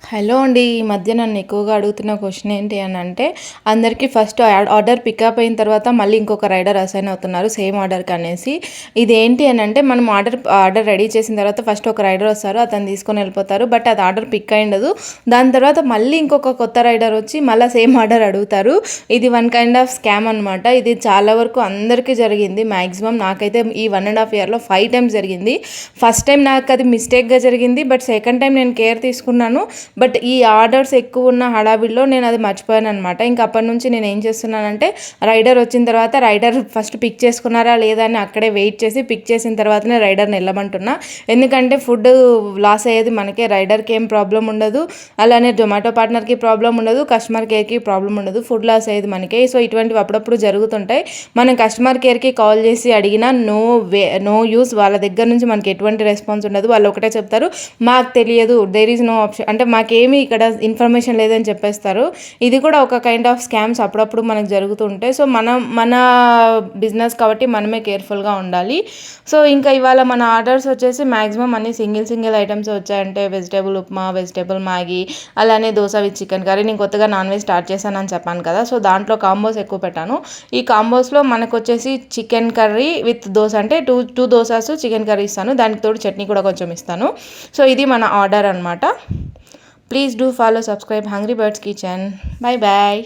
Hello అండి. ఈ మధ్య నన్ను ఎక్కువగా అడుగుతున్న క్వశ్చన్ ఏంటి అని అంటే, అందరికీ ఫస్ట్ ఆర్డర్ పికప్ అయిన తర్వాత మళ్ళీ ఇంకొక రైడర్ అసైన్ అవుతున్నారు సేమ్ ఆర్డర్కి అనేసి. ఇదేంటి అని అంటే, మనం ఆర్డర్ రెడీ చేసిన తర్వాత ఫస్ట్ ఒక రైడర్ వస్తారు, అతను తీసుకొని వెళ్ళిపోతారు. బట్ అది ఆర్డర్ పిక్ అయ్యిండదు. దాని తర్వాత మళ్ళీ ఇంకొక కొత్త రైడర్ వచ్చి మళ్ళీ సేమ్ ఆర్డర్ అడుగుతారు. ఇది వన్ కైండ్ ఆఫ్ స్కామ్ అనమాట. ఇది చాలా వరకు అందరికీ జరిగింది. మ్యాక్సిమం నాకైతే ఈ 1.5 ఇయర్లో 5 టైమ్స్ జరిగింది. ఫస్ట్ టైం నాకు అది మిస్టేక్గా జరిగింది. బట్ సెకండ్ టైం నేను కేర్ తీసుకున్నాను. బట్ ఈ ఆర్డర్స్ ఎక్కువ ఉన్న హడావిడిలో నేను అది మర్చిపోయాను అనమాట. ఇంక అప్పటి నుంచి నేను ఏం చేస్తున్నానంటే, రైడర్ వచ్చిన తర్వాత రైడర్ ఫస్ట్ పిక్ చేసుకున్నారా లేదా అని అక్కడే వెయిట్ చేసి పిక్ చేసిన తర్వాతనే రైడర్ని వెళ్ళమంటున్నా. ఎందుకంటే ఫుడ్ లాస్ అయ్యేది మనకే, రైడర్కి ఏం ప్రాబ్లం ఉండదు, అలానే జొమాటో పార్ట్నర్కి ప్రాబ్లం ఉండదు, కస్టమర్ కేర్కి ప్రాబ్లం ఉండదు, ఫుడ్ లాస్ అయ్యేది మనకే. సో ఇటువంటివి అప్పుడప్పుడు జరుగుతుంటాయి. మనం కస్టమర్ కేర్కి కాల్ చేసి అడిగినా నో యూస్. వాళ్ళ దగ్గర నుంచి మనకి ఎటువంటి రెస్పాన్స్ ఉండదు. వాళ్ళు ఒకటే చెప్తారు, మాకు తెలియదు, దేర్ ఈజ్ నో ఆప్షన్, అంటే మాకేమీ ఇక్కడ ఇన్ఫర్మేషన్ లేదని చెప్పేస్తారు. ఇది కూడా ఒక కైండ్ ఆఫ్ స్కామ్స్ అప్పుడప్పుడు మనకు జరుగుతుంటాయి. సో మన బిజినెస్ కాబట్టి మనమే కేర్ఫుల్గా ఉండాలి. సో ఇంకా ఇవాళ మన ఆర్డర్స్ వచ్చేసి మ్యాక్సిమం అన్ని సింగిల్ ఐటమ్స్ వచ్చాయంటే వెజిటేబుల్ ఉప్మా, వెజిటేబుల్ మ్యాగీ, అలానే దోశ విత్ చికెన్ కర్రీ. నేను కొత్తగా నాన్ వెజ్ స్టార్ట్ చేశానని చెప్పాను కదా, సో దాంట్లో కాంబోస్ ఎక్కువ పెట్టాను. ఈ కాంబోస్లో మనకు వచ్చేసి చికెన్ కర్రీ విత్ దోశ, అంటే టూ దోసాస్ చికెన్ కర్రీ ఇస్తాను, దానికి తోడు చట్నీ కూడా కొంచెం ఇస్తాను. సో ఇది మన ఆర్డర్ అనమాట. Please do follow, subscribe Hungry Birds Kitchen. Bye bye.